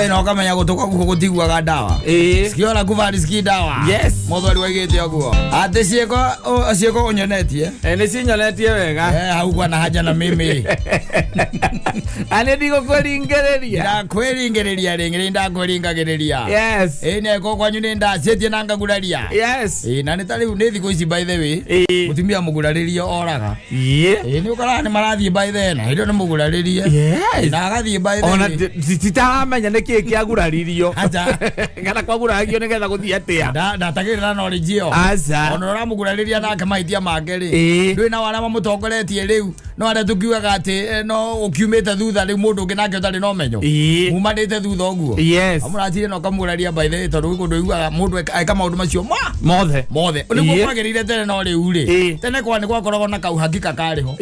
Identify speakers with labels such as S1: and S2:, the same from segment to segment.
S1: no kamenya gutuka gutigwaga ndawa sikiona kuvari ski dawa
S2: yes
S1: mothori waigite oguo ate cieko unyonetie
S2: ni cinyonetie wega
S1: hau kwa na haja na mimi
S2: ane digo kweringereria
S1: ndakweringereria ringi ndakweringagereria
S2: yes
S1: ne ko kwanyu ni ndacetie na ngaguraria
S2: yes
S1: na ni tari ni thiku ici by the way mutumia mugurariria oraga ni ukara ni marathie by the na indo ni mugurariria na agathie by the
S2: ona titaramenya niki kiaguraririo ngana kwaguragio nigetha guthie atia
S1: ndatagirira knowledge yo ona ramugurariria nake maitia make ri ndui na wala mutongoretie riu no ara tukiugaga ati no ukiumite thutha ri mundu ungi nake utari no menyo umanite thutha oguo amuratire no kamuraria by the way tondu kundu iguaga mundu eka maundu macio mothe ni kwagirire tene no riu ri tene kwa ni gwakoragwo na kauhakika kariho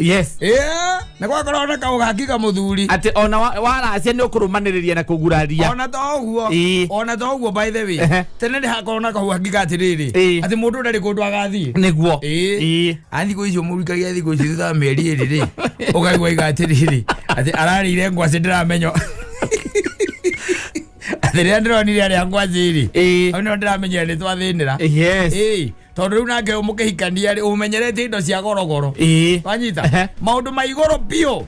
S1: ni gwakoragwo na kauhakika muthuri
S2: ati ona wala acia ni ukurumaniria na kuguraria
S1: ona to uguo by the way tene ni hakorwo na kauhakika atiriri ati mundu ndari kundu agathie
S2: niguo
S1: thiku icio murikagia thiku icio thutha meri iri ri ukaigua igatiriri ati ararire ngwaci ndiramenyo athiria ndironire ari angwaciri no ndiramenya ni twathinira tondu riu nake umukihikania ri umenyerete indo cia gorogoro wanyita maundu ma igoro bio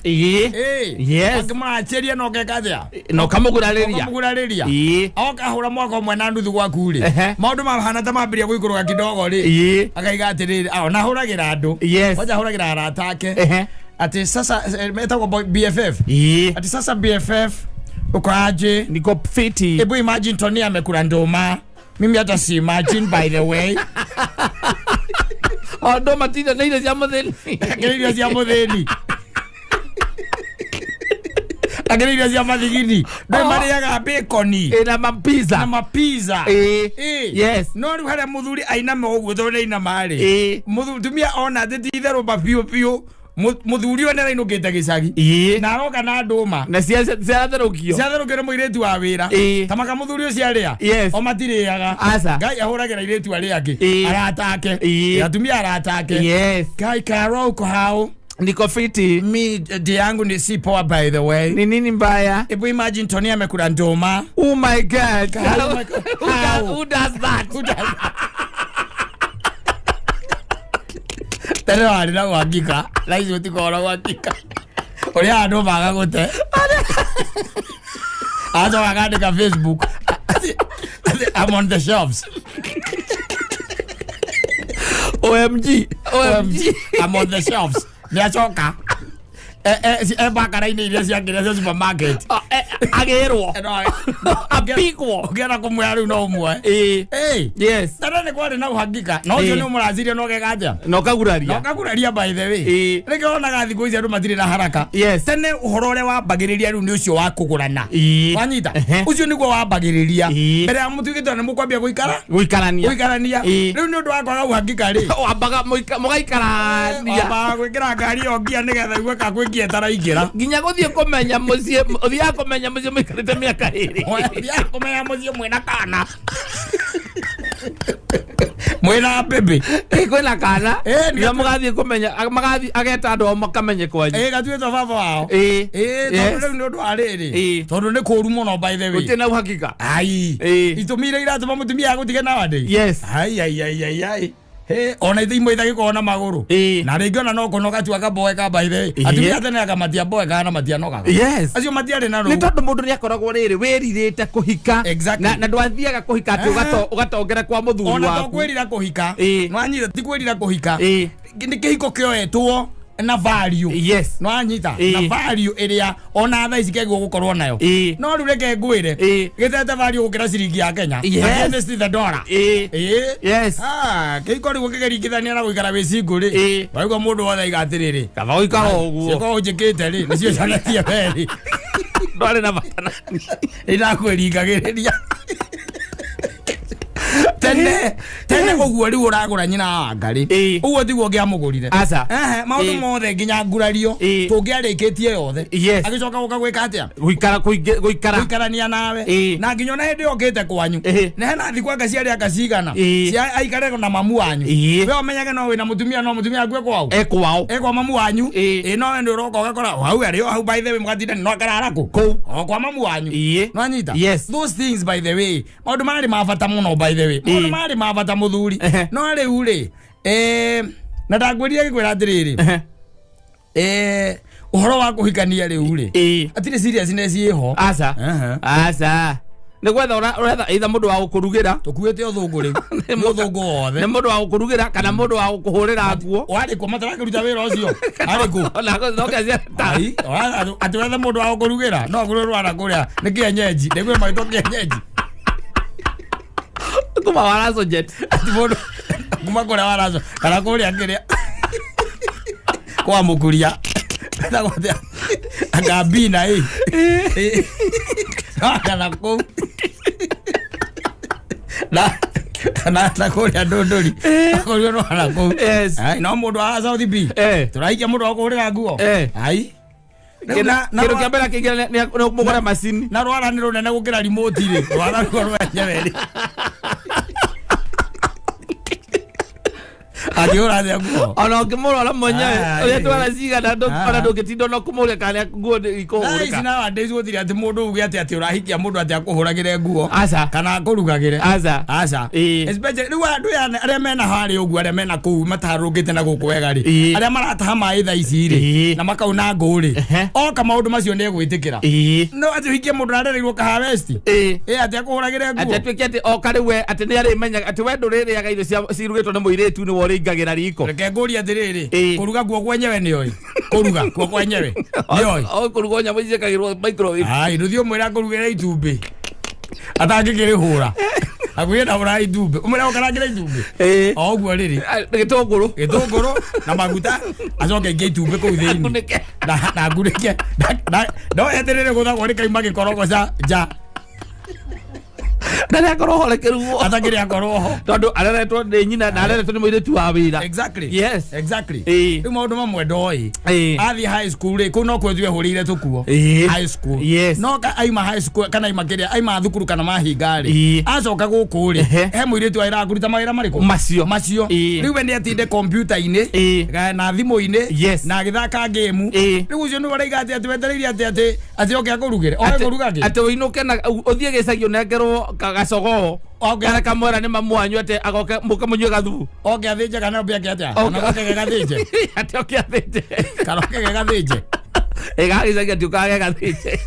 S1: akimuracheria no kekathia
S2: no kamugurariria
S1: okahura mwaka umwe na nuthu gwaku ri maundu mahana ta mambiria guikuruga kidogo ri akaiga atiriri na huragira andu waja huragira arata ake ati sasa metagwo BFF ati sasa BFF ukoaje
S2: niko fiti
S1: ebu imagine Tony amekula ndoma mimi hata si imagine by the way
S2: ndoma tida na ile cia mutheni
S1: ile cia mutheni agereria cia mathigini ndo mariaga bacon
S2: na mapizza yes
S1: no ri hare muthuri aina me oguo thore ina mari muthuri tumia ona thithero papio muthuri one rainukite gicagi na aroka na nduma
S2: na ciatherukio
S1: muiretu wa wira tamaka muthuri ucio aria o matiriaga ngai ahuragira iretu aria angi aratake atumia aratake ngai karo uko hao
S2: niko fiti
S1: mi de yangu ni si poa by the way
S2: ni nini mbaya
S1: ebu imagine Tony amekula ndoma
S2: oh my god who does that
S1: tere wari na gwakika laizi utikora gwakika uri andu baga gute azo wakandika Facebook I'm on the shelves
S2: OMG
S1: I'm on the shelves niachoka bakaraini ile cia supermarket
S2: agerwo apigwo
S1: ukienda kumwea riu no umwe
S2: yes
S1: tara ni kwari na uhakika no cio ni umuraziria no gegaja
S2: no kaguraria
S1: by the way reke ona gathi kuicia andu matire na haraka tene uhoro ure wambagiriria riu ni ucio wa kugurana wanyita ucio niguo wambagiriria mbere ya mutuigitwo ni mukwambia guikarania riu ni undu wa kwaga uhakika ri
S2: wambaga mugaikarania
S1: wambaga gwikira ngari ongia nigetha igwe kakwikia taraingira
S2: nginya guthie kumenya mucie uthia kumenya mucie mikarite miaka iri
S1: uthia kumenya mucie mwina kana mwina bebe
S2: kwina kana ni mugathie kumenya magathie ageta andu makamenye kwanyu
S1: gatuitwo baba wao tondu ni undu ariri tondu ni kuru muno by the way
S2: utina uhakika
S1: itumire iratuma mutumia agutige na wande ai ona ithimo ithagikona maguru na ringiona no kunoga tu akaboeka by the way atumia tene akamatia boeka na matia nogaga acio matiare na ro
S2: ni tondu mundu ni akoragwo riri wiririte kuhika na ndwathiaga kuhika ati ugatongera kwa muthuri waku
S1: ona to kwirira kuhika nwanyira ti kwirira kuhika ni kihiko kioetwo na value no anyita na value iria ona tha isikegwo gukorwo nayo no riu reke ngwire gitete value gukira ciringi ya Kenya against the dollar kiko riu kigeringithania na guikara wi single ri waigwa mundu wothe igatiriri
S2: kaba uikara uguo
S1: ko njikite ri nicio canatie veri
S2: ndwari na batana
S1: ina kweringagiria tene koguo ri uragura nyina ngari uguo tiguo ngiamugurire
S2: asa
S1: maundu mothe nginya ngurario tungiarikitie yothe agicoka guka gwika atia guikarania nawe na nginya na hindi okite kwanyu na hena thikwa ngaciari akacigana cia aikare na mamu wanyu we omenyage no wina mutumia no mutumia akwe kwao kwa mamu wanyu no we ndio roka ugakora hau ari hau by the way mugatinda no karara ku kwa mamu wanyu no anyita those things by the way maundu mari mabata muno by the way maundu mari mabata muthuri no riu ri na ndagwirie gikwira atiriri uhoro wa kuhikania riu ri atire seriousness iho
S2: asa negwetha uretha either mundu wa gukurugira
S1: tukuite uthungu riu muthungu wothe
S2: ne mundu wa gukurugira kana mundu wa gukuhurira nguo
S1: wari ku matarakiruta wira ucio ari ku
S2: no kazi
S1: tai aturetha mundu wa gukurugira no kururwa na kuria ni kienyeji negwe maito kienyeji
S2: kuma warazo jet
S1: mundu kuma kuria warazo kana kuria kiria kwa mukuria na gote agabina kana ko na kuria ndondori kuria no ana ko ai no mundu wa South B turaikia mundu wa kuhurira nguo ai
S2: kero kiambera kingire ni mugora machine
S1: na rwara ni runene gukira remote ri rwara rwa nyaweri adiora de nguo
S2: ona ngimurora mwenyewe ule twara ciga na ndo gitindo no kumuria kana nguo ikuhurika
S1: na ina wande icuthiri ati mundu uge ati urahikia mundu ati akuhuragire nguo
S2: asa
S1: kana akurugagire
S2: asa
S1: especially riu andu aria mena hari ugu aria mena kuu matarungite na guku wega ri aria marataha mai tha ici ri na makauna nguri oka maundu macio ni gwitikira no ati hikie mundu arereirwo ka harvest ati akuhuragire nguo
S2: ati atwike ati oka riwe ati ni ari menya ati we nduriri aga irio cirugitwo ni muiretu ni wori ngagira riko
S1: reke nguri atiriri kuruga guo kwenyewe ni oi kuruga guo kwenyewe ni oi
S2: kuruga nya mwice kagirwo microwave
S1: ai nduthio mwira kurugera itumbi atangikiri hura agwira hura itumbi umira ukaragira itumbi oguo riri
S2: gitunguru
S1: na maguta acoke nge itumbi ku thiini na ngurike no eterere guthagwo ni kaima gikorogo ja
S2: ndari akoroho lekeruo
S1: atagire akoroho
S2: tondu areretwo ni nyina na areretwo ni muiretu wa wira
S1: exactly ri maundu mamwe ndoi athi high school ri kuno kwethwe hurire tukuo high school no ka aima high school kana aima kiria aima thukuru kana mahinga ri acoka guku ri he muiretu aira kuruta mawira mariko macio riu we ni atinde computer ini na thimu ini na githaka game riu ucio ni waraiga ati wetereire ati oke akurugire oke kurugage
S2: ati uinuke na uthie gicagio nengerwo kagacogo ogera kamwera ni mamu wanyu ate agoke mukamunywe gathubu
S1: oke athinje kana mbia kiatia kana oke gathinje
S2: ate oke athinje
S1: kana oke gathinje
S2: egagicagia ti ukage gathinje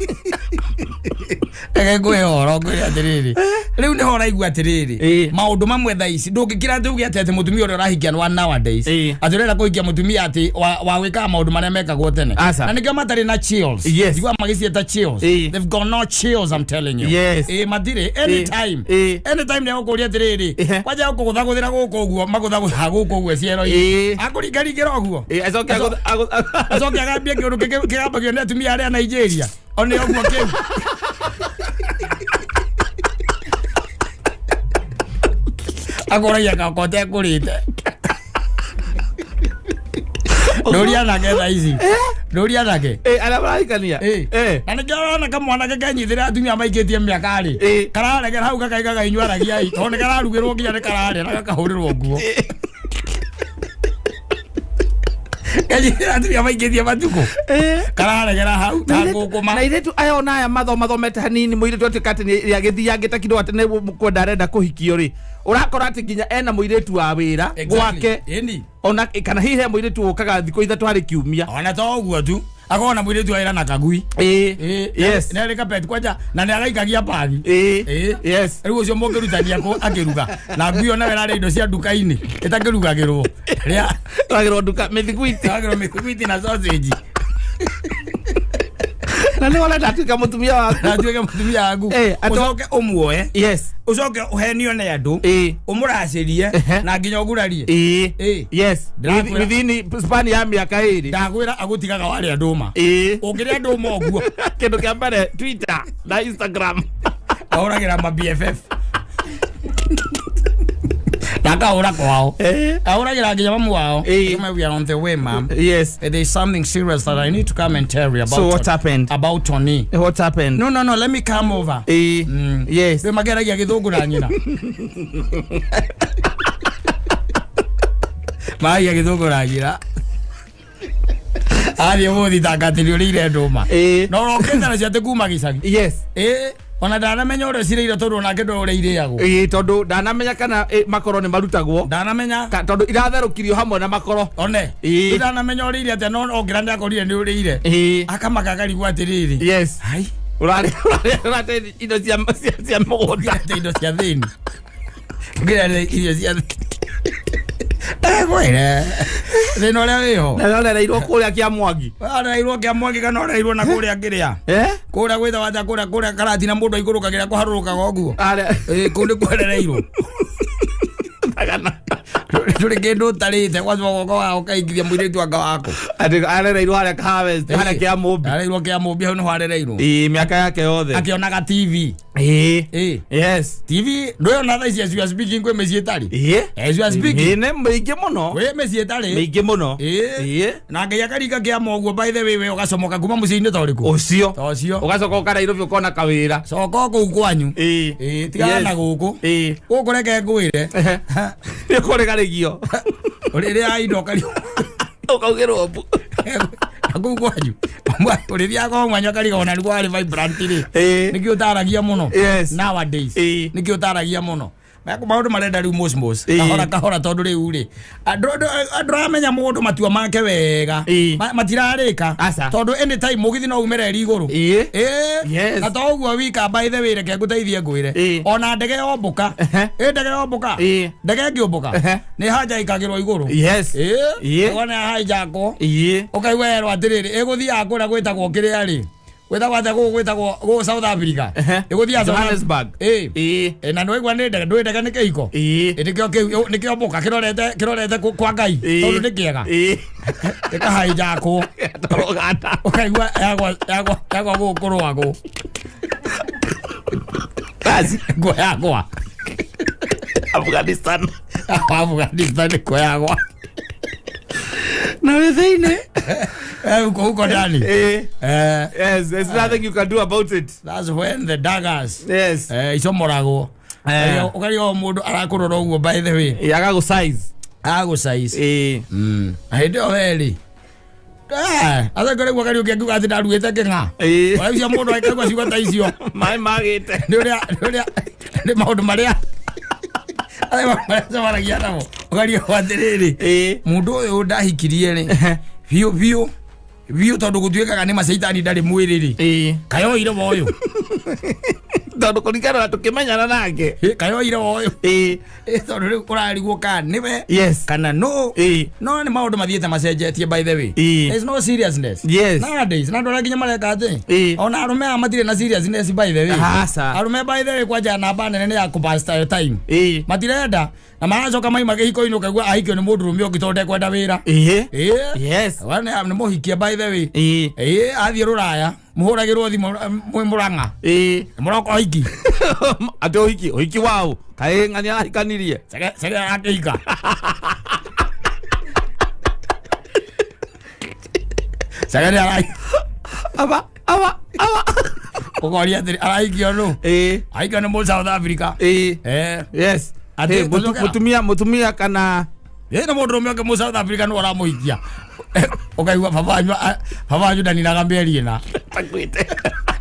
S1: ngwe horo ngwe atiriri riu ni hora igua atiriri maundu mamwe tha ici ndungikira tuge ati mutumia uri urahikia no nowadays atirera kuhikia mutumia ati wa wika maundu maria mekagwo tene na nikio matari na chills igua magicieta chills they've got no chills I'm telling you matire anytime ni gukuria atiriri kwaja gukuguthaguthira guku guo maguthaguthira guku guo ciero akuringaringira oguo acoke agambia kiundu kigambagio ni atumia aria Nigeria one oguo kiu akoraia kakote kurite Doria nake thaisi Doria nake
S2: ala barikania
S1: ana jara kama mwana kanyithira atumia maikitie miaka ri kararegera hau kakaigaga inyuaragia i tone kararugirwo nginya ni karare na gakahurirwo nguo kanyithira atumia maikitie matuko kararegera hau na gukuma
S2: na iretu ayo na aya mathomete hanini muiretu atikati ni agithiangita kindo ati ne kwenda arenda kuhikio ri urakora ati nginya ena muiretu wa wira gwake ona kana hihe muiretu ukaga thiko ithatu hari kiumia
S1: ona to uguo tu akona muiretu aira na kagui
S2: yes
S1: na reka pet kwaja na ni agaikagia pagi
S2: yes
S1: riu ucio mungirutania ko akiruga na ngui ona wera indo cia duka-ini itakirugagirwo ria
S2: agirwo duka mithiguiti
S1: na sausage
S2: na ni wala ndatuika mutumia
S1: waku ucoke umuoe ucoke uhenio ne andu umuracirie na nginya ugurarie
S2: yes within span ya miaka iri
S1: ndagwira agutigaga wari anduma ungiria nduma oguo
S2: kindu kia mbere Twitter na Instagram
S1: auragira ma BFF Taka ora kwao. Ahora gira nginya mamu wao. We are on the way, ma'am.
S2: Yes.
S1: There is something serious that I need to come and tell you about.
S2: So what happened?
S1: About Tony.
S2: What happened?
S1: No, let me come over.
S2: Yes.
S1: We magera ya githungu na nyina. Mai ya githungu na nyina. Ali muthi takatiri urire nduma. No rokenda na ciate kuma gicagi.
S2: Yes.
S1: Ona ndanamenya ore cireire tondu nake ndo ore iriagwo.
S2: Tondu ndanamenya kana makoro ni marutagwo.
S1: Ndanamenya
S2: tondu iratherũkirio hamwe na makoro.
S1: One. Ndanamenya ore ire ate no ongira ndakorire ni ore ire. Akamaka rigwa atiriri.
S2: Yes.
S1: Hai.
S2: Urare indo cia mũgũnda.
S1: Indo cia thĩini. Ngira irio cia Gwire. Thĩna ũrĩa wĩho.
S2: Na ũrereirwo kũrĩa kĩa Mwangi.
S1: Ũrereirwo kĩa Mwangi kana ũrereirwo na kũrĩa kĩrĩa. Kũrĩa gwĩtha wacha kũrĩa karati na mũndũ aikũrũka kĩrĩa kũharũrũkaga ũguo. Kũndũ kũrereirwo. Tuli kendo tarite kwa sababu wao kaigithia mwiritu anga wako.
S2: Arereirwo harĩa Harvest, harĩa kĩa Mũmbi.
S1: Arereirwo kĩa Mũmbi hau no arereirwo.
S2: Miaka yake yothe.
S1: Akionaga TV.
S2: Yes.
S1: TV ndio na thaisi as you are speaking kwe meci etari. As you are speaking.
S2: Ne meingi muno.
S1: Kwe meci etari.
S2: Meingi muno.
S1: Na ngai akarika kĩa Mũguo by the way we ugacomoka kuma muciini toriku.
S2: Ucio.
S1: Ucio.
S2: Ugacoka Nairobi ukona kawira.
S1: Soko kuu kwanyu. Tigana na guku. Guku reke ngwire.
S2: Ni kũrĩgarĩgio.
S1: Ũrĩrĩa indo kario.
S2: Ũkaugĩrwo mbu.
S1: Aku kwanyu. Ũrĩrĩa ko mwanya kariga ona nĩguo arĩ vibrant rĩ. Nĩkĩo ũtaragia mũno. Nowadays. Nĩkĩo ũtaragia mũno. Maũndũ marenda rĩu mosmos. Kahora tondu rĩu rĩ. Andũ amenya mũndũ matua make wega. Matirarĩka. Tondu anytime mũgithi no umere igũrũ. Na to ũguo wika by the way reke ngũteithie ngwĩre. Ona ndege yombuka. Ndege yombuka. Ndege ngĩũmbũka. Nĩ hanja ikagĩrwo igũrũ.
S2: Yes.
S1: Wona haijako. Ũkaigua yerwo atĩrĩrĩ ĩgũthiaga kũrĩa gwĩtagwo kĩrĩa rĩ. Gwĩtagwo South Africa. Ĩgũthiaga
S2: Johannesburg.
S1: Na ndũigua nĩ ndege nĩ kĩhiko. Nĩkĩo mboka kĩrorete kwa Ngai. Tondũ nĩ kĩega. Gĩkahijakwo. Ũkaigua yagwa gũkũ rwagũ.
S2: Kazi.
S1: Yagwa.
S2: Afghanistan
S1: yagwa.
S2: Na within
S1: uko ndani.
S2: Yes, there's nothing you can do about it.
S1: That's when the daggers.
S2: Yes.
S1: Icomorago. Ukario mundu arakurora uguo by the way.
S2: Agago size.
S1: Ahinde weli. Asa kore gwakario kĩangu ati ndaruĩte kĩng'a. Waicia mũndũ akaigua ciugo ta icio.
S2: Maĩ magĩte.
S1: Nĩ maũndũ marĩa maragia namo. Ũkario atĩrĩrĩ. Mũndũ ũyũ ndahikirie rĩ. Biũ tondu gũtuĩkaga nĩ macaitani ndarĩ mwĩrĩ rĩ. Kayoire woyũ.
S2: Tondu kũringana na tũkĩmenyana nake.
S1: Kayoire woyũ. Tondu rĩu ũrarigwo kana nĩwe.
S2: Yes.
S1: Kana no. No nĩ maũndũ mathiĩte macenjetie by the way. There's no seriousness.
S2: Yes.
S1: Nowadays na ndora nginya mareka atĩ. Ona arũme aya matirĩ na seriousness by the way. Arũme by the way kwanja namba nene nĩ ya kũpass time. Matirenda. Na maracoka maima gĩhiko-inĩ ũkaigua ahikio nĩ mũndũ rũme ũngĩ tondu ekwenda wĩra.
S2: Yes.
S1: Wana nĩ mũhikia by the way. Athiĩ rũraya mũhũragĩrwo thimũ mwĩ Mũrang'a. Mũroka ũhiki.
S2: Atĩ ũhiki wao. Kaĩ ng'ani arahikanirie.
S1: Sege akĩhika. Sege nĩ arahika. Aba. Ũkoria atĩrĩ arahikio nũ. Ahikio nĩ mũndũ South Africa.
S2: Yes. Ate mutumia kana
S1: na mũndũ rũme ũngĩ mũ South Africa nĩ ũramũhikia. Ũkaigua babanyu ndaninaga mĩeri ĩna.
S2: Takwĩte.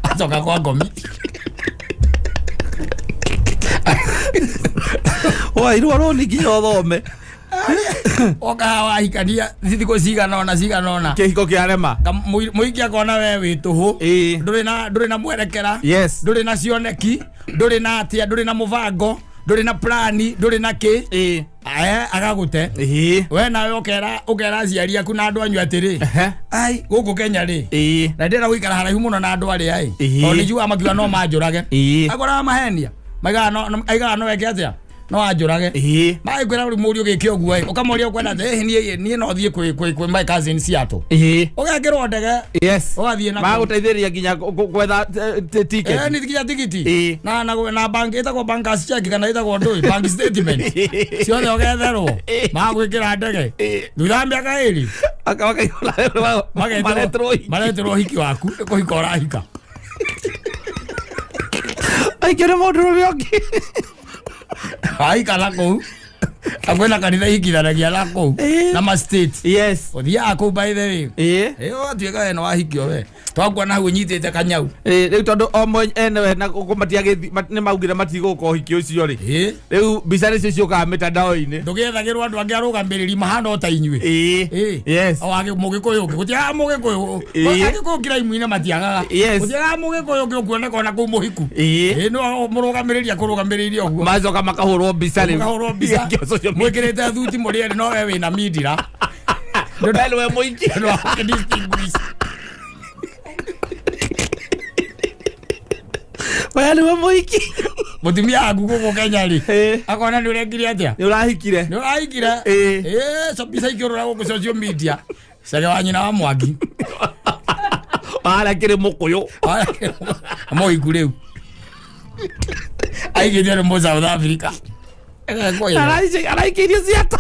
S1: Acoka kwa ngomi.
S2: Wairwo rũni nginya ũthome.
S1: Oka wahikania thikũ cigana ona.
S2: Kĩhiko kĩarema.
S1: Mũhiki akona we wĩ tũhũ. Ndũrĩ na mwerekera.
S2: Yes.
S1: Ndũrĩ na cioneki. Ndũrĩ na atĩa. Ndũrĩ na mũbango. Ndũrĩ na plani. Ndũrĩ na kĩ. Agagũte. We nawe ũkera aciari aku na andũ anyu atĩrĩ. Ai gũkũ Kenya rĩ. Na ndĩra gũikara haraihu mũno na andũ arĩa ĩ. Tondũ nĩnjuaga makiuga no manjũrage. Akoraga mahenia. Aigaga no weke atĩa. no ajurage mai kwera uri muri ugike oguo ukamoria kwenda nie no thie kwi my cousin Seattle ugekirwo ndege ugathie na
S2: maguteithiria nginya gwetha ticket
S1: ni nginya tigiti na bank itagwo bankers check kana itagwo ndui bank statement ciothe ugetherwo magwikira ndege thutha miaka iri mareterwo hiki waku kuhika urahika
S2: aikere mundu rubiongi
S1: aika lako akwena kanitha hikithanagia lako na ma state othia ku by the way otuika eno wahikio we twakwa na hau nyitete kanyau
S2: riu tondu omwe ene na kumatia ni maugire matigoka hikio ucio ri riu bisari cio ka mitandao-ini
S1: ndugethagirwo andu angi arugamiriri mahana ota inyue awage mugikuyu ungi gutia mugikuyu agikuyu kira imuine matiagaga gutia mugikuyu ungi ukuoneka na ku muhiku no murugamiriri akurugamiriria oguo
S2: macoka makahurwo bisari
S1: mwikirite thuti muri no we wina midira
S2: ndwe muingi
S1: no distinguish
S2: wale wa muiki
S1: mutumia agu guko Kenya ri akona ni uregire atia
S2: ni urahikire
S1: so bisa ikirora guko social media sage wanyina wa Mwangi
S2: ala kire mukuyo
S1: amo igureu aigire mo South Africa
S2: araikirie Seattle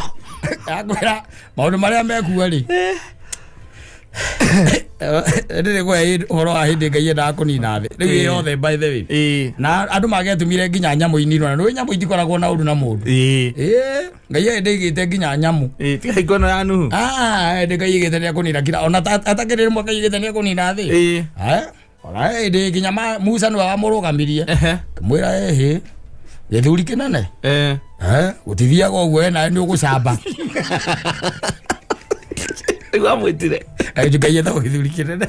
S1: akwera maundu maria mekuwa ri ndire kwa horo a hindi ngai enda kunina thi riu yothe by the way na andu magetumire nginya nyamu inino na nyamu itikoragwo na undu na mundu ngai enda igite nginya nyamu
S2: tiga ikono ya nuhu
S1: enda ngai igite ni kunina kira ona atakirire mwa ngai igite ni kunina thi ora ende nginya Musa no amurugamirie mwira githuri kinene utithia go gwe na ni ugucamba
S2: igwa mwitire
S1: ngai enda githuri kinene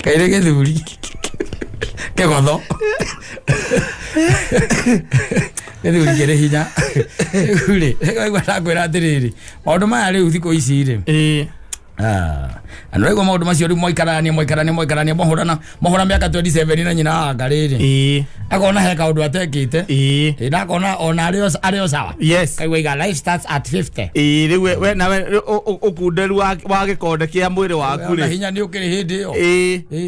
S1: kaire githuri kegotho githuri kire hinya uri igwa nakwira atiriri maundu maya riu thiko ici ri anwego maundu macio ri moikarania mohora miaka 27 na nyina ngariri akona he kaundu atekite na akona ona ario sawa kaigwa iga life starts at 50
S2: riu we nawe ukunderu wa gikonde kia mwiri waku ri
S1: hinya ni ukiri hindi yo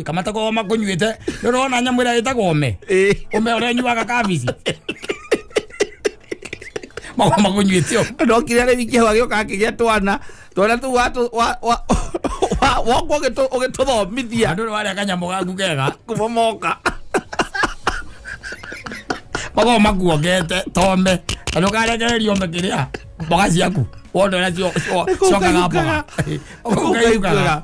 S1: kamata ko makunyuite ndorona nyamwira itagwo ome ore nyuaga kabici makunyuite yo
S2: ndokire ri wiki hwa gioka kigia twana tu watu wako ugituthomithia
S1: andu wale akanyamo gaku kega
S2: kumomoka
S1: mago makuongete tome ando karekererio mekiria mboga ciaku wondo na cio coka gapa ukaiuga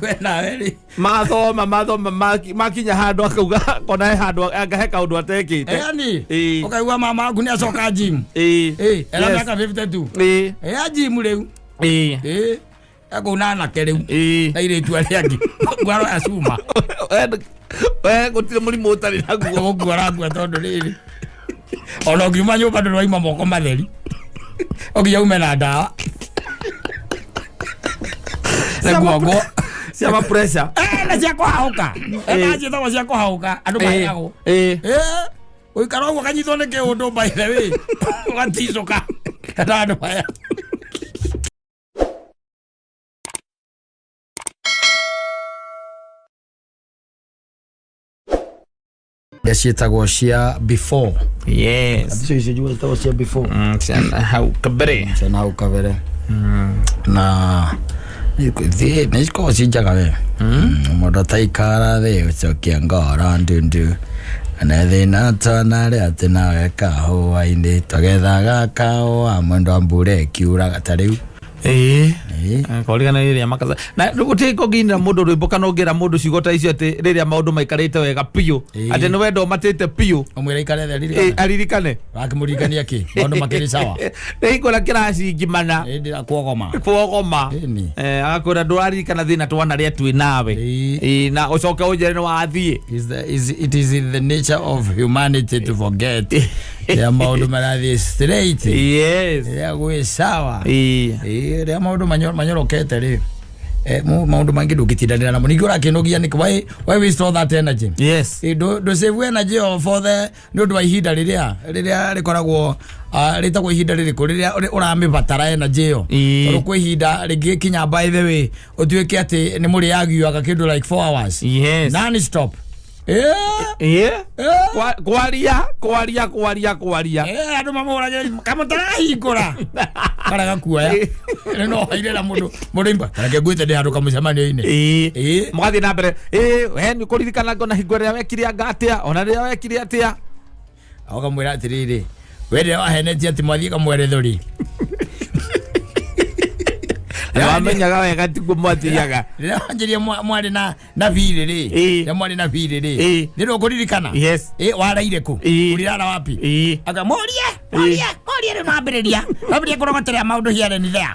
S1: wena weri
S2: mathoma makinya handu akauga kona he handu agahe kaundu atekite
S1: yani ukaiuga mama aku ni acoka gym era miaka 52 ya gym riu akuna na kereu na ile tu aliaki gwaro asuma
S2: we gutire murimu utari naguo
S1: gwara gwa tondu riri ona ngiuma nyumba ndu rwaima moko matheri ogia ume na ndawa na guogo
S2: cia pressure
S1: na cia kuhauka maji tawa cia kuhauka andu mayago uikara gwa kanyitwo ne ke undu by the way ugaticoka kana andu maya cietagwo cia before
S2: acio
S1: cietagwo cietagwo cia before
S2: ciana hau kabere
S1: na thie nä cikoragwo cinjaga we må ndå taikara thä å cokia ngora ndundu na thä na twanarä atä nawe kahåa-inä tågethaga kahåa mwendo wa mbura äkiura gata rä u
S2: korigana riria makaza na gutiko nginya mundu rwimbo kana ngira mundu cigota icio ati riria maundu maikarite wega piu ati no wendo matite piu
S1: omwira ikare theri
S2: aririkane
S1: akimurikania ki maundu makiri sawa
S2: ikora kirasi ngimana
S1: ndira kuogoma
S2: akora ndwaririkana thina twana ria twi nawe na ucoke ujere no wathie
S1: it is in the nature of humanity to forget ya maundu marathi straight ya gwe sawa ria maundu manyorokete ri maundu mangi ndũngĩtindanĩra namo ningĩ ũrakĩnogia nĩkĩ why waste all that energy
S2: yes
S1: do save energy for the nĩ ũndũ wa ihinda rĩrĩa rĩkoragwo rĩtagwo ihinda rĩrĩkũ rĩrĩa ũramĩbatara energy ĩyo tondũ kwĩ ihinda rĩngĩ kinya by the way ũtuĩke atĩ nĩ mũrĩagiuaga kĩndũ like 4 hours non stop kwaria andu mamurage kamutarahingura kara gakuoya no hairera mundu imba tareke gwite ndi handu kamucemanio-ini
S2: mugathie na mbere ni kuririkana ngona hingo ria wekire ngatia ona ria wekire atia
S1: akamwira atiriri wende wahenetie ati mwathie kamwerethori
S2: wamenyaga wega tiguo mwathiaga
S1: rĩrĩa wanjĩria mwarĩ na birĩrĩ rĩrĩa mwarĩ na birĩrĩ nĩrwo kũririkana waraire kũ ũrirara wapi aka morie rĩu nambĩrĩria kũrogoterea maũndũ here and there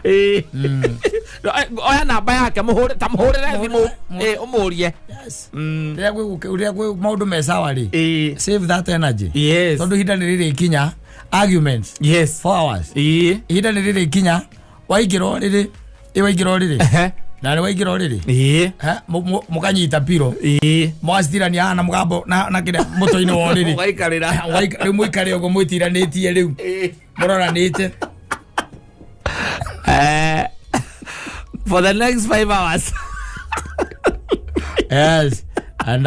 S2: oya namba yake tamũhũrĩre thimũ ũmũrie
S1: rĩrĩa gwĩ maũndũ me sawa rĩ save that energy tondũ ihinda nĩ rĩrĩkinya arguments 4 hours ihinda nĩ rĩrĩkinya waingĩrwo rĩrĩ na nĩ waingĩra ũrĩrĩ mũkanyita piro mũgacitirania hana mũgambo na kĩrĩa mũtũ-inĩ wa ũrĩrĩ rĩu mũikare ũguo mwĩtiranĩtie rĩu mũroranĩte
S2: for the next 5 hours
S1: yes and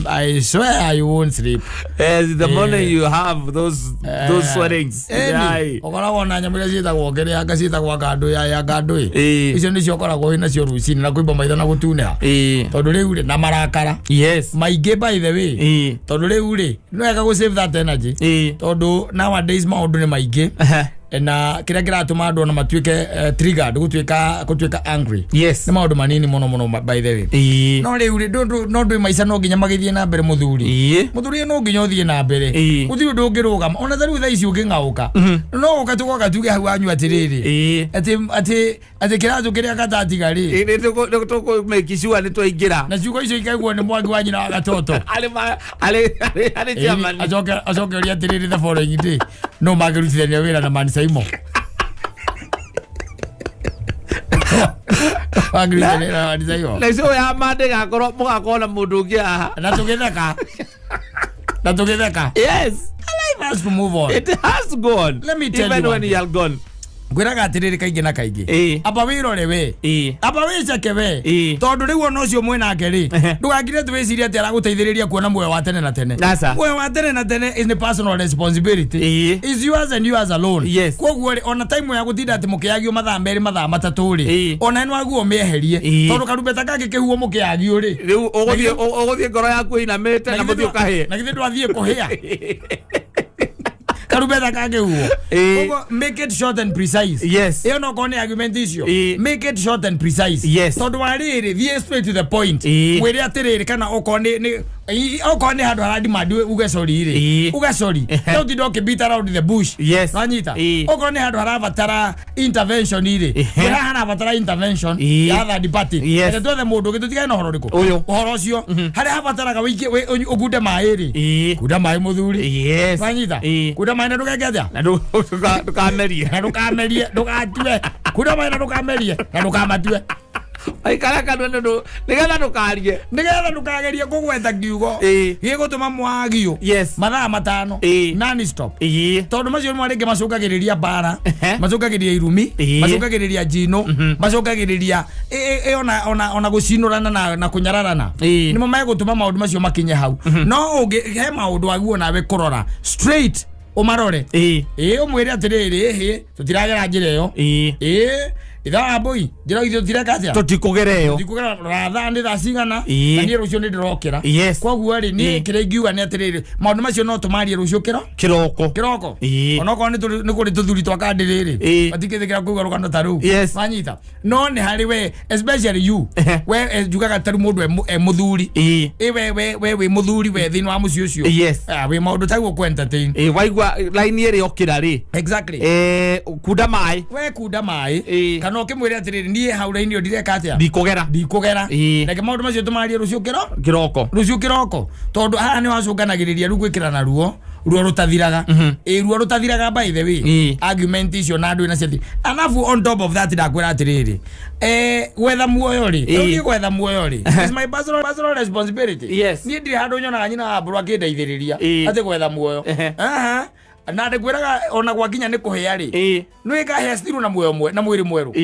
S1: I swear you won't sleep.
S2: Yes, the morning you have those sweatings.
S1: Okoragwo na nyamũ iria ciĩtagwo kĩrĩa ciĩtagwo ngandũ ya ngandũ icio nĩcio ũkoragwo wĩna cio rũcinĩ na kwĩmba maitho na gũtunĩha tondũ rĩu rĩ na marakara maingĩ by the way tondũ rĩu rĩ nĩ wega gũ save that energy tondũ nowadays maũndũ nĩ maingĩ na kĩrĩa kĩratũma andũ ona matuĩke triggered gũtuĩka angry nĩ maũndũ manini mũno by the way no rĩu rĩ no ndũ maica no nginya magĩthiĩ na mbere mũthuri no nginya ũthiĩ na mbere gũtirĩ ũndũ ũngĩrũgama ona tha rĩu tha ici ũngĩng'aũka no ũka tũgoka tuge hau anyu atĩrĩrĩ atĩ kĩratũ kĩrĩa gatatiga rĩ
S2: tũkũmake sure nĩ twaingĩra
S1: na ciugo icio ikaiguo nĩ mwangi wa nyina wa gatoto
S2: arĩ chairman
S1: acoke ũrĩa atĩrĩrĩ the following day no magĩrutithania wĩra na Man Simon
S2: Leso ya mande gakorwo mũgakorwo na mũndũ ũngĩ haha
S1: na tũgĩtheka
S2: yes
S1: life has to move on.
S2: It has to go on.
S1: Let me tell
S2: even
S1: you
S2: when you are gone.
S1: Gwiraga atiriri kaingi na kaingi aba wirore we aba wiceke we tondu riu ono cio mwena ngeri ndugagire twiciria ati araguteithiriria kuona muoyo wa tene na tene muoyo wa tene na tene is the personal responsibility is yours and yours alone koguo ona time ya gutinda ati mukiagio mathaa meri mathaa matatu ri ona eno aguo mieherie tondu karumbeta kake kihuo mukiagio ri
S2: riu uguthie ngoro yaku inamete na muthio kahia
S1: na githe ndwathie kuhia karubeta kage huo ogo make it short and precise
S2: yes
S1: eo no kone argument issue make it short and precise
S2: yes
S1: tondu wariri thie straight to the point wire atiriri kana okone handu haradi madu uge sorry ri uge sorry don't you don't beat around the bush
S2: yes
S1: ranyita okone handu harabatara intervention ri wira harabatara intervention ya third party ende twethe mundu gitutige no horo riku horo cio hari habatara ga wiki ugude mai ri kuda mai muthuri
S2: yes
S1: ranyita kuda mai na ndugekethia
S2: na
S1: ndukamerie ndugatue kuda mai na ndukamerie na ndukamatue
S2: aikara kandu ndo nigetha
S1: ndukagerie kugweta kiugo gigutuma mwagio mathaa matano non stop tondu macio mwarenge macungagiriria bara macungagiriria irumi macungagiriria njino macungagiriria ona gucinurana na kunyararana nimo megutuma maundu macio makinye hau no he maundu waguo nawe kurora straight umarore umwire atiriri tutiragera njira iyo ithaa boy njira ithu tirekatya
S2: tutikugereyo
S1: ratha ndi thacigana na ni rucio ni ndirokira koguo ri ni kirengiuga ni atiriri maundu macio no tumarie rucio kiroko onoko ni kuri tuthuri twakandiriri batikithikira kuga rugano taru manyita no ni hari we especially you we jugaga taru mundu muthuri we muthuri we thini wa mucio ucio we maundu taguo ku entertain
S2: waigua line iri okira ri
S1: exactly
S2: kuda mai
S1: we kuda mai no kimwire atiriri nie haura-ini ndireka atia
S2: ndikugera
S1: na maundu macio tumarie rucio kiroko tondu haha ni wacunganagiriria ru gwikira na ruo rutathiraga ruo rutathiraga by the way argument icio na andu ina cia anafu on top of that ndakwira atiriri gwetha muoyo ri gwetha muoyo ri is my personal responsibility ni ndiri handu nyonaga nyina wa mburu akindeithiriria ati gwetha muoyo na ndekwiraga ona gwakinya ni kuhia ri no ikahia stiru na muoyo mwe na mwiri mweru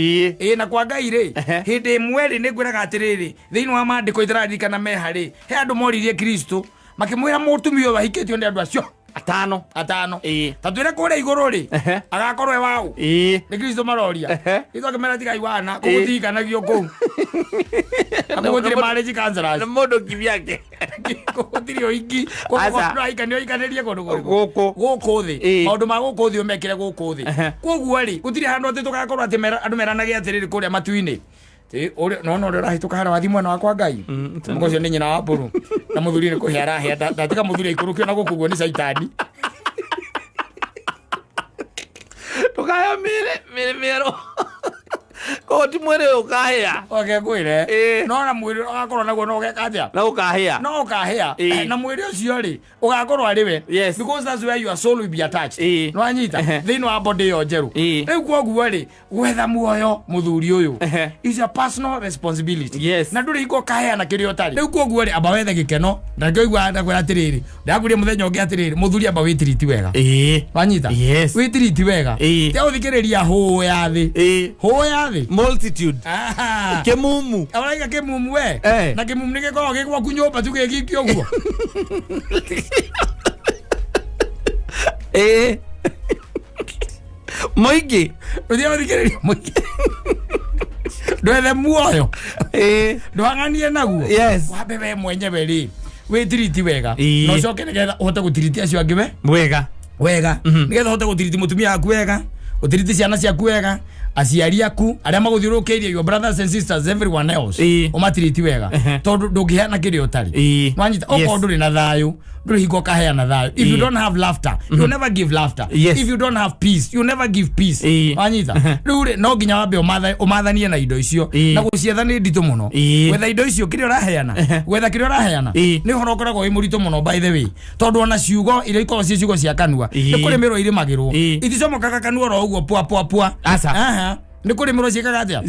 S1: na kwa Ngai ri hindi mweri ni kwiraga atiriri thiini wa mandiko ithirarikana meha ri he andu moririe Kristo makimwira mutumio wahiketio ndi andu acio atano tatwire kuria iguru ri agakorwo e wau ni Kristo maroria ithoke mera tigai wana kugutikanagia ku akugutire marriage counselors
S2: mundu kivyake
S1: kugutire oingi kugutikanagia ikanirie guku thi maundu ma guku thi umekire guku thi koguo ri gutire handu ati tugakorwo ati andu meranagia atiriri kuria matuini no rahituka hara wathi mwena wakwa Ngai mugocio ni nyina wa mburu na muthuri ni kuhia arahia ndatika muthuri ikurukio na gukuguo ni saitani
S2: tukaya mero koti mwere ukahia
S1: kwire no na mwiri agakorwo naguo no gekatia
S2: na ukahia
S1: na mwiri ucio ri ugakorwo ariwe because that's where your soul will be attached no anyita thiini wa body yo njeru riu koguo ri gwetha muoyo muthuri uyu is a personal responsibility na nduri iko kahia na kirio tari riu koguo ri aba wethe gikeno na ngoigwa ndakwira atiriri ndakuria muthenya ungi atiriri muthuri aba witiriti wega wanyita witiriti wega te uthikiriria hoya thi
S2: multitude kemumu
S1: awaiga kemumu we na kemumu nige ko gikwa kunyumba tu gikikio guo
S2: moigi
S1: ndio thikiriria moigi ndwethe muoyo ndwanganie naguo wambe we mwenyewe ri witiriti wega no coke nigetha uhote gutiriti acio angi wega nigetha uhote gutiriti mutumia waku wega utiriti ciana ciaku wega aciari aku aria maguthiurukiirie your brothers and sisters everyone else umatiriti wega tondu ndungiheana kirio utari nwanyita oko nduri na thayu nduri hingo kaheana thayu if you don't have laughter you never give laughter if you don't have peace you never give peace nwanyita riu no nginya wambe umathanie na indo icio na gucietha ni nditu muno wetha indo icio kirio raheana wetha kirio raheana ni horo koragwo wi muritu muno by the way tondu ona ciugo iria ikorwo cie ciugo cia kanua ni kurimirwo irimagirwo iticomokaga kanua ro uguo pua ni kuri muro ciekaga atia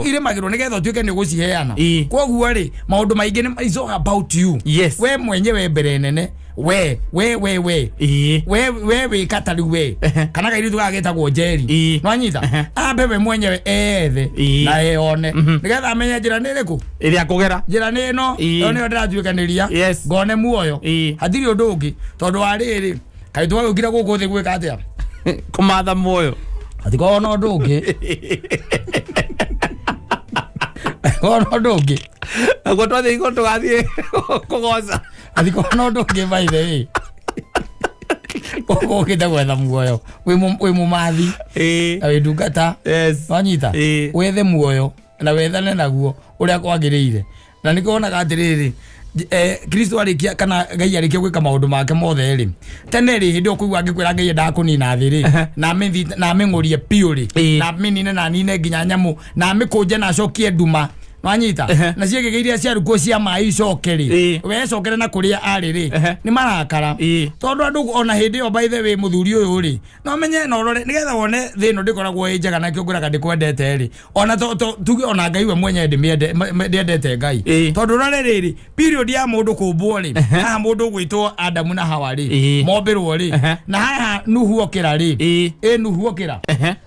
S1: irimagirwo nigetha tuike ni guciheana koguo ri maundu maingi ni is all about you we mwenyewe mbere nene we katari we kana gairi tugagetagwo Njeri nwanyita ambe we mwenyewe ethe na eone nigetha amenye njira ni riku
S2: iria kugera
S1: njira ni no ni ndiratuikaniria ngone muoyo hathiri undu ungi tondu wa riri kai twagukira guku thi gwika atia
S2: kumatha muoyo
S1: atiko no ndungi ono ndungi
S2: agwo twathi iko tugathie kugoca
S1: atiko no ndungi by the way koko kita gwetha muoyo wi mumathi na wi ndungata wanyita wethe muoyo na wethane naguo uria kwagiriire na nikuonaga atiriri Kristo arikia kana Ngai arikia gwika maundu make mothe ri tene ri hindi okuigwa ngikwira Ngai ndakunina thi ri na amengorie piuri na minine na nine nginya nyamu na amikuje na cokie nduma nwanyita na ciege iria cia ruko cia mai cokeri we cokere na kuria ari ri ni marakara tondu andu ona hindi o by the way muthuri uyu ri no menye no rore nigetha wone thino ndikoragwo njega na kionguraga ndikwendete ri ona tuge ona Ngai we mwenye ndiendete Ngai tondu rore riri period ya mundu kumbwo ri ha mundu gwitwo Adamu na Hawa ri mombirwo ri na haha Nuhu okira ri Nuhu okira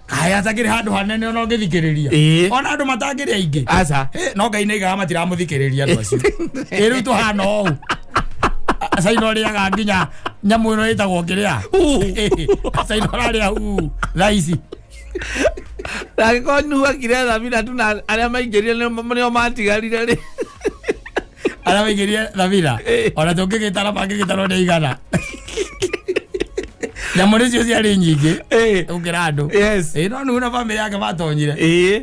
S1: kaya takiri handu hanene no ngithikiriria ona andu matangiri aingi
S2: aca
S1: no Ngai neigaga matiramuthikiriria andu acio riu tuhana ou saino riaga nginya nyamu ino itagwo kiria saino raria thaisi
S2: Rako Nuhu akire thamira tu na aria maingirie nio matigarire ri
S1: aria maingirie thamira ona tungigitara mangigitaro ni igana nyamuri cio ciari nyingi ukira andu no Nuhu na family yake batonyire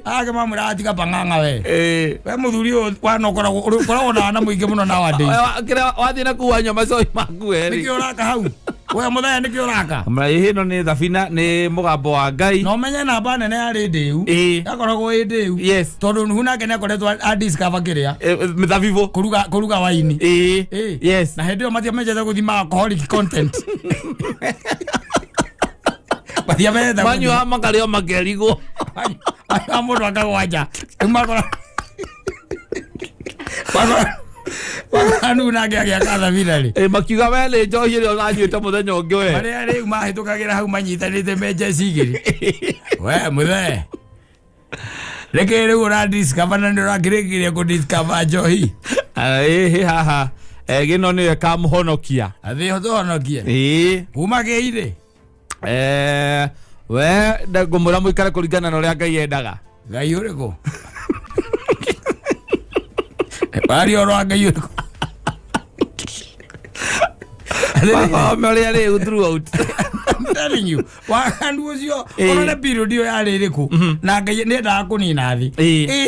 S1: ake mamura atiga panganga we muthuri wana ukoragwo na ana muingi muno nowadays
S2: kira wathi na kuwa nyama so maku eri
S1: nikio raka hau we muthenya niki uraka
S2: hino ni thabina ni mugambo wa Ngai
S1: no menye namba nene ya rĩndĩu yakoragwo ĩ ndĩu
S2: yes
S1: tondũ nuhu nake nĩakoretwo adiscover kĩrĩa
S2: mĩthabibũ
S1: kuruga waini
S2: yes
S1: na hĩndĩ ĩyo matiamenyete gũthima alcoholic content matiamenyete
S2: manyua makarĩo makerigwo
S1: mũndũ akagwanja Anu nake agĩaka thabina rĩ
S2: makiuga we nĩ njohi ĩrĩa ũranyuĩte mũthenya ũngĩ we
S1: marĩa rĩu mahĩtũkagĩra hau manyitanĩte menjeci igĩrĩ we mũthee reke rĩu ũradiscover na nĩũrakĩrĩkĩria kũdiscover njohi
S2: haha gĩno nĩwe kamũhonokia
S1: athĩ tũhonokie kuma kĩirĩ
S2: we ngũmwĩra mũikare kũringana na ũrĩa Ngai endaga
S1: Ngai ũrĩkũ bari oro Ngai ũrĩkũ
S2: Maria rĩu throughout
S1: I'm telling you wakandu ũcio ũrore period ĩyo yarĩ ĩrĩkũ na Ngai nĩendaga kũnina thĩ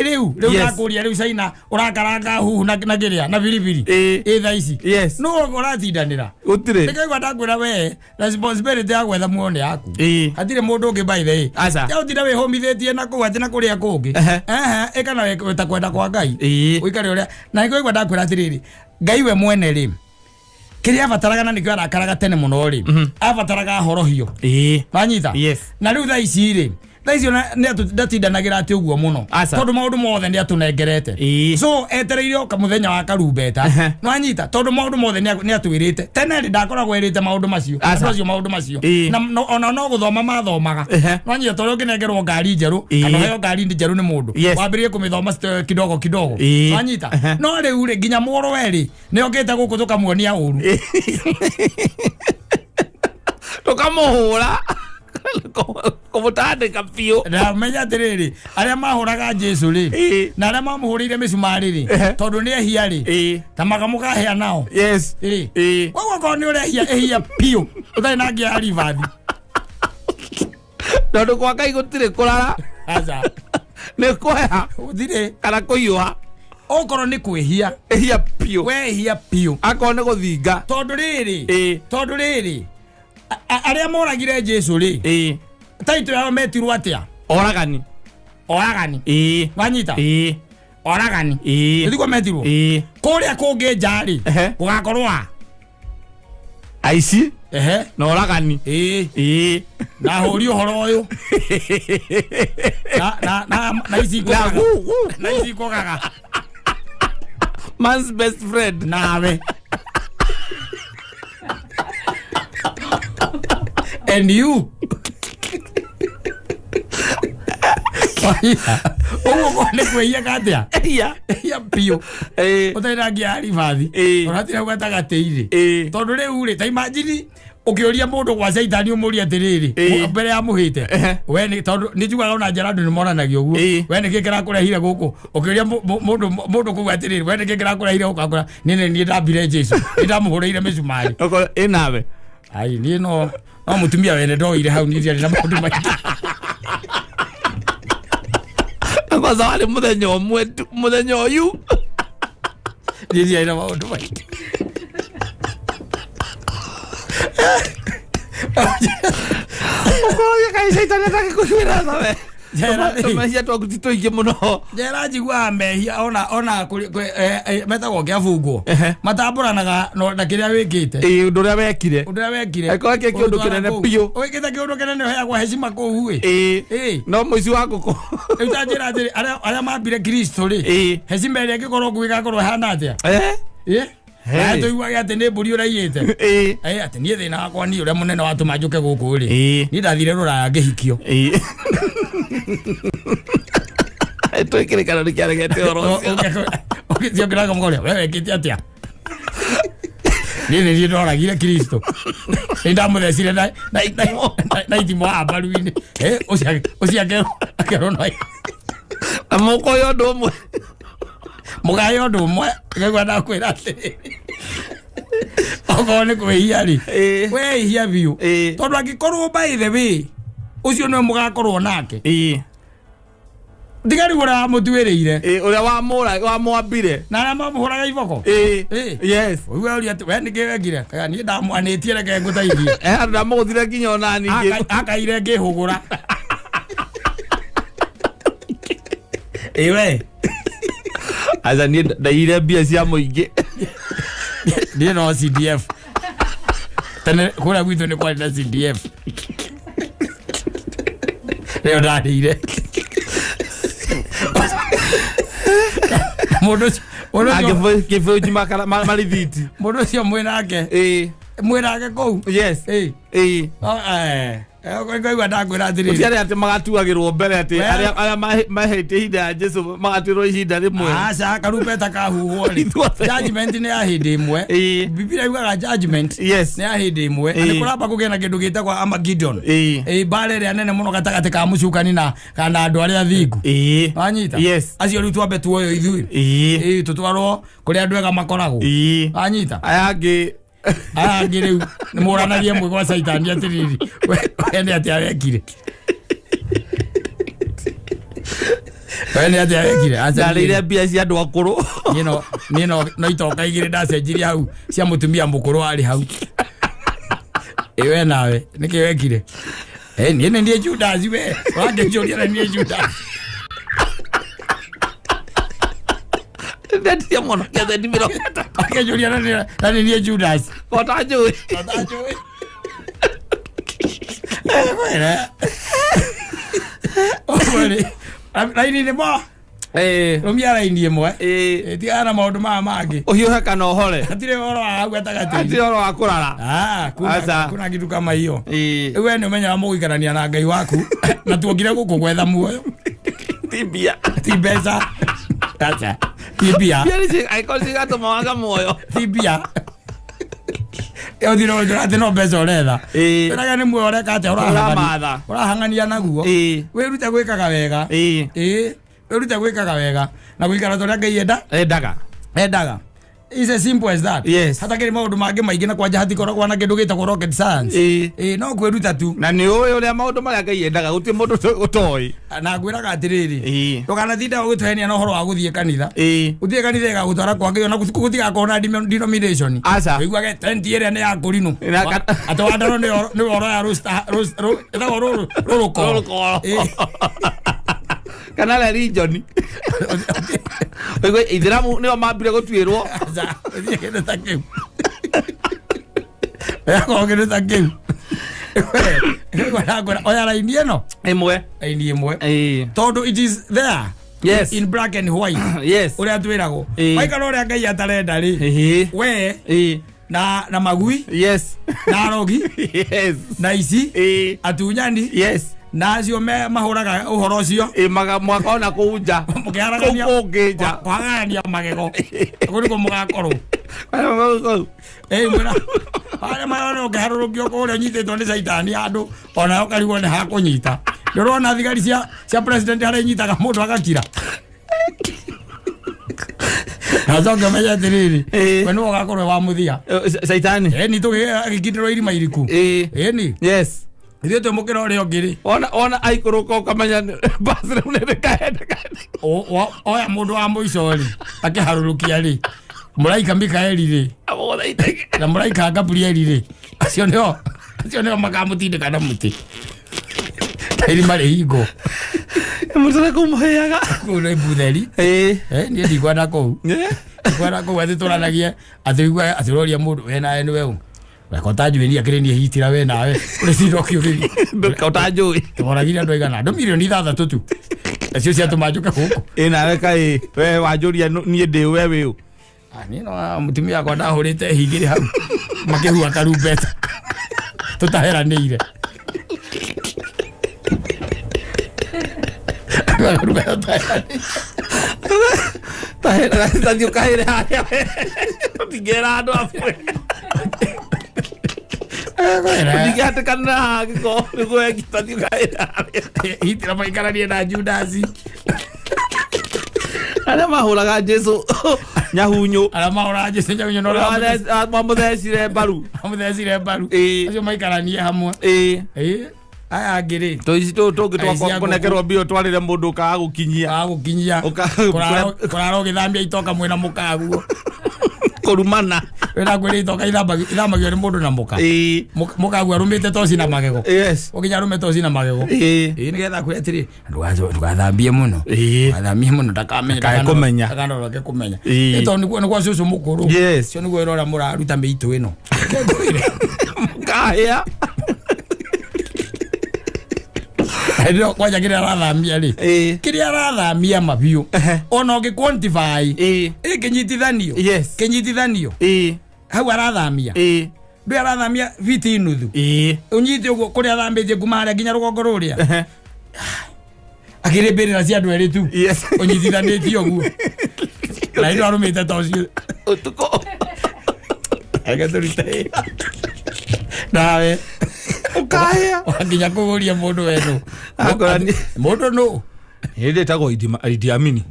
S1: rĩu nakũria rĩu China ũrakaranga huhu na kĩrĩa na biribiri thaa ici no ũratindanĩra
S2: gũtirĩ
S1: nĩkaigua ndakwĩra we responsibility ya gwetha muone yaku hatirĩ mũndũ ũngĩ by the way yaũtira wĩhũmithĩtie na kũu atĩ na kũrĩa kũngĩ ĩkana weta kwenda kwa Ngai ũikare ũrĩa na nĩkaigua ndakwĩra atĩrĩrĩ Ngai we mwene rĩ kĩrĩa abataraga na nĩkĩo arakaraga tene mũno rĩ abataraga horohio wanyita na rĩu thaa ici rĩ thaa icio ndatindanagĩra atĩ ũguo mũno tondũ maũndũ mothe nĩatũnengerete so etereire oka mũthenya wa karumbeta wanyita tondũ maũndũ mothe nĩatwĩrĩte tene rĩ ndakoragwo erĩte maũndũ macio na ona no gũthoma mathomaga wanyita tondũ ũngĩnengerwo ngari njerũ kana heo ngari njerũ nĩ mũndũ wambĩrĩrie kũmĩthoma kidogo kidogo wanyita no rĩu rĩ nginya mũrũ werĩ nĩokĩte gũkũ tũkamuonia ũru tũkamũhũra kumutandika pio na menya atĩrĩrĩ arĩa mahũraga Jesu rĩ na arĩa mamũhũrĩire mĩcumarĩ rĩ tondũ nĩ ehia rĩ ta makamũkahĩa nao koguo korwo nĩ ũrehia pio ũtarĩ na ngĩ ya rivathi tondũ kwa Ngai gũtirĩ kũrara aca nĩ kweha ũthirĩ kana kũhiũha okorwo nĩ kwĩhia ehia pio wehia pio akorwo nĩ gũthinga tondũ rĩrĩ arĩa moragire Jesu rĩ taito yao metirwo atia oragani wanyita oragani ndiko metirwo kũrĩa kũngĩ njarĩ gũgakorwo aici na oragani na hũri ũhoro ũyũ na ici kogaga man's best friend nawe and you nĩ kwĩhia gatia ehia pio ũtarĩ na ngĩ ya rivathi ũratira gatagatĩ-inĩ tondũ rĩu rĩ ta imagine ũkĩũria mũndũ gwa caitani ũmũria atĩrĩrĩ mbere ya mũhĩte we tondũ nĩ njugaga ona Gerald nĩ monanagia ũguo we nĩkĩ kĩrakũrehire gũkũ ũkĩũria mũndũ kũu atĩrĩrĩ we nĩkĩ kĩrakũrehire gũkũ akũra niĩ ndambire Jesu nĩ ndamũhũrĩire mĩcumarĩ ĩnawe ai niĩ no mutumia wene ndoire hau niĩ ndiarĩ na maũndũ maingĩ kwanza warĩ mũthenya ũmwe mũthenya ũyũ niĩ ndiarĩ na maũndũ maingĩ ũkoroge kaicaitanĩ atakĩkũcuĩra nawe mehia twaku ti tũingĩ mũno njera njiguaga mehia ona metagwo kĩabungwo matambũranaga na kĩrĩa wĩkĩte ũndũ ũrĩa wekire akorwo kĩ kĩũndũ kĩnene biũ wĩkĩte kĩũndũ kĩnene ũheagwo heshima kũu no mũici wa ngũkũ rĩu ta njĩra atĩrĩ arĩa mambire Kristo rĩ heshima ĩrĩa ĩngĩkorwo nguo ĩgakorwo ĩhana atĩa tũiguage atĩ nĩ mbũri ũraiyĩte atĩ niĩ thĩna wakwa niĩ ũrĩa mũnene watũma njũke gũkũ rĩ niĩ ndathire Rũraya ngĩhikio twĩkĩrĩkana nĩ kĩaregete ũhoro ũcio ũngĩraga mũgoria we wekĩte atĩa niĩ nĩ niĩ ndoragire Kristo nĩ ndamũthecire na itimũ wa mbaru-inĩ ũcio akerwo na mũkoya ũndũ ũmwe mũgaye ũndũ ũmwe ngaigua ndakwĩra atĩrĩrĩ okorwo nĩ kwĩhia rĩ wehia biũ tondũ angĩkorwo by the way ũcio nĩwe mũgakorwo nake Digari wora mutuireire.
S2: Uria wa mwambire.
S1: Na na mamuhuraga iboko.
S2: Yes.
S1: Wewe uri ati we nigegire. Kaya ni ndamwanĩtie reke ngũteithie.
S2: Ndamuthire nginya ona ningi.
S1: Akaire ngĩhũgũra. We.
S2: Aza ni ndaire mbia cia mũingĩ.
S1: Ni no CDF. Tene kũrĩa gwitũ nĩ kwarĩ na CDF. Leo ndaire. Mũndũ
S2: kĩbũnji marithiti.
S1: Mũndũ ũcio mwĩnake. Mwĩnake kũu.
S2: Yes.
S1: Ngoigua ndakwĩra atĩrĩrĩ.
S2: Gũtiarĩ atĩ magatuagĩrwo mbere atĩ arĩa mahete ihinda ya Jesu magatuĩrwo ihinda rĩmwe.
S1: Aca karumbeta kahuhwo rĩ. Judgment nĩ ya hĩndĩ ĩmwe. Biblia yugaga judgment nĩ ya hĩndĩ ĩmwe. Nĩ kũramba kũgĩa na kĩndũ gĩtagwo Armageddon. Mbara ĩrĩa nene mũno gatagatĩ ka mũcukani na kana andũ arĩa athingu. Wanyita? Acio rĩu twambe tuoyo ithuĩ. Tũtwarwo kũrĩa andũ ega makoragwo. Wanyita?
S2: Aya angĩ
S1: rĩu nĩ mũranagia mwe gwa caitani atĩrĩrĩ wene atĩ arekire
S2: ndarĩire mbia cia andũ akũrũ
S1: no itoka igĩrĩ ndacenjirie hau cia mũtumia mũkũrũ arĩ hau we nawe nĩkĩ wekire niĩ nĩ niĩ Judas we wangĩnjũria na niĩ Judas
S2: ndetia mũno kĩathe ndimĩro
S1: akĩnjũria na niĩ Judas
S2: kotanjũĩ
S1: raini nĩ mo rumia raini ĩmwe tigana na maũndũ maya mangĩ
S2: ũhiũhe kana ũhore
S1: hatirĩ ũhoro wa hau gatagatĩ
S2: hatirĩ ũhoro wa kũrara
S1: kuna kitu kama hiyo rĩu we nĩ ũmenyaga mũgũikarania na Ngai waku na tuongire gũkũ gwetha muoyo ti mbeca acha tibia
S2: aiko cigatũmaga muoyo
S1: tibia yo thiro njorate no mbeca ũretha wĩraga nĩ muoyo ũreka atĩa ũrahang'ania naguo wĩrute gwĩkaga wega wĩrute gwĩkaga wega na gũikara tũrĩa Ngai endaga. It's as simple as that. Hata kĩrĩ maũndũ mangĩ maingĩ na kwanja hatikoragwo na kĩndũ gĩtagwo rocket science. No kwĩruta tu.
S2: Na nĩ ũĩ ũrĩa maũndũ marĩa Ngai endaga gũtirĩ mũndũ ũtoĩ.
S1: Na ngwĩraga atĩrĩrĩ. Ndũkanathinda ũgĩtũhenia na ũhoro wa gũthiĩ kanitha. Gũthiĩ kanitha ĩgagũtwara kwa Ngai ona gũtigakorwo na denomination. Wĩiguage tent ĩrĩa nĩ ya kũrinũ. Atawandaro nĩ ũhoro ya rũrũko.
S2: Kana la region. Oigwe Ithiramu nĩo mambire gũtuĩrwo.
S1: Kĩndũ ta kĩu. Kĩndũ ta kĩu. Oya raini ĩno ĩmwe tondũ it is there in black and white ũrĩa twĩragwo waikara ũrĩa Ngai atarenda rĩ we na magui na arogi na ici atunyani na acio mahũraga ũhoro ũcio
S2: mwaka ona kũu nja
S1: mũkĩharagania kwagania magego ũguo nĩguo mũgakorwo mwĩra harĩa marona ũkĩharũrũkio kũrĩa ũnyitĩtwo nĩ caitani handũ onayo ũkarigwo nĩ hakũnyita ndũrona thigari cia president harĩa inyitaga mũndũ agakira nacoke menye atĩrĩrĩ we nĩwe ũgakorwo wa mũthia
S2: caitani
S1: nĩ tũgĩkindĩrwo irima iriku ni ithuĩ twĩmũkĩra ũrĩa ũngĩ rĩ
S2: ona aikũrũka ũkamenya basi rĩu nĩ rĩkaenda
S1: oya mũndũ wa mũico rĩ akĩharũrũkia rĩ mũraika Mikaeli rĩ na mũraika Gabrieli rĩ acio nĩo makamũtindĩka na mũtĩ irima rĩhingo
S2: mũtũre kũmũheaga
S1: kũu nĩ mbutheri niĩ ndikwenda kũu atĩ tũranagie atĩ ũroria mũndũ we nawe nĩ weũ Kotanjũĩ akĩrĩ niĩ hitira we nawe ũrĩ cindo kĩũrĩri
S2: Kotanjũĩ
S1: tũmoragire andũ aigana andũ mirioni 6 tu acio ciatũma njũke gũkũ
S2: nawe kaĩ we wanjũria niĩ ndĩ we wĩũ
S1: niĩ no mũtumia akwa ndahũrĩte hingĩrĩ hau makĩhua karumbeta tũtaheranĩire
S2: tathi ũkahĩre harĩa ũtingĩra andũ afwe ndingĩhatĩkanĩra haha gĩko nĩguo tathi ũkahĩre harĩa
S1: hitira maikaranie na Judasi
S2: arĩa mahũraga Jesu nyahunyũ
S1: arĩa mahũraga Jesu nyahunyũ no
S2: mamũthecire mbaru
S1: acio maikaranie hamwe aya ngiri
S2: to ici to gitwa konekerwo bio twarire mundu ka gukinyia
S1: kuraro githambia itoka mwena mukaguo
S2: kurumana
S1: wena kwiri itoka ithamagio ni mundu na muka mukaguo arumite toci na magego ukinya arume toci na magego nigetha kwira atiri ndugathambie muno athambie muno
S2: kumenya
S1: ndakanoroke kumenya ito niguo cucu mukuru cio niguo irora muraruta miitu ino
S2: mukahia
S1: ndio kwaja kiria rathamia ri kiria rathamia mabiu ona ugi quantify kinyitithanio kinyitithanio hau arathamia ndio arathamia viti nuthu unyite uguo kuria thambite kuma aria nginya rugongo ruria akiribirira cia andu eri tu unyitithanitio guo na ndio arumite tocio
S2: utuko
S1: agaturite nawe ukahia wakinya kuguria mundu wenu mundu no
S2: hende tago Idi Amini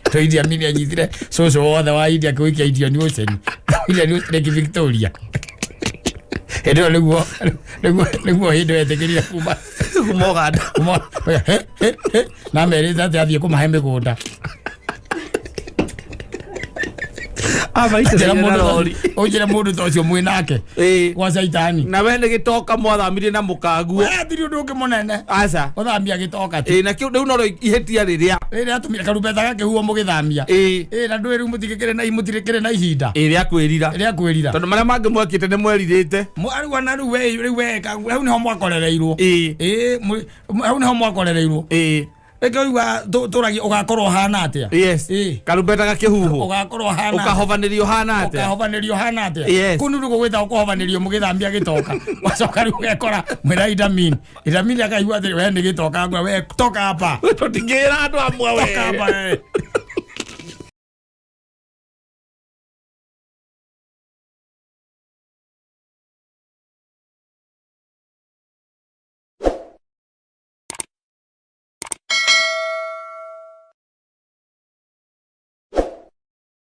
S1: to Idi Amini anyitire soso wothe wa Idi akiwikia Indian Ocean Lake Victoria ndio niguo hinde wetekeria kuma
S2: Uganda
S1: na mereza athie kumahe migunda ujire mundu tocio mwinake kwa saitani
S2: na wene gitoka mwathamirie na mukaguo
S1: thiri undu ungi munene
S2: aca
S1: uthamia gitoka ti
S2: na kiu riu no ihetia riria
S1: atumira karumbeta gake huo mugithamia na ndwe riu mutirikire na ihinda
S2: ria kwirira tondu maria mangi mwakite ni mweririte
S1: ariwa na riu we hau niho mwakorereirwo hau niho mwakorereirwo Ekawiwa turagi ugakorwo hana atia
S2: karumbeta gakihuho
S1: ugakorwo hana
S2: ukahovanerio hana atia
S1: kunu rugo gwita ukohovanerio mugithambia gitoka wacoka riu gekora mwira Idi Amini akaigua atiri we ni gitoka ngwa we toka hapa
S2: tutingira andu amwe we
S1: toka hapa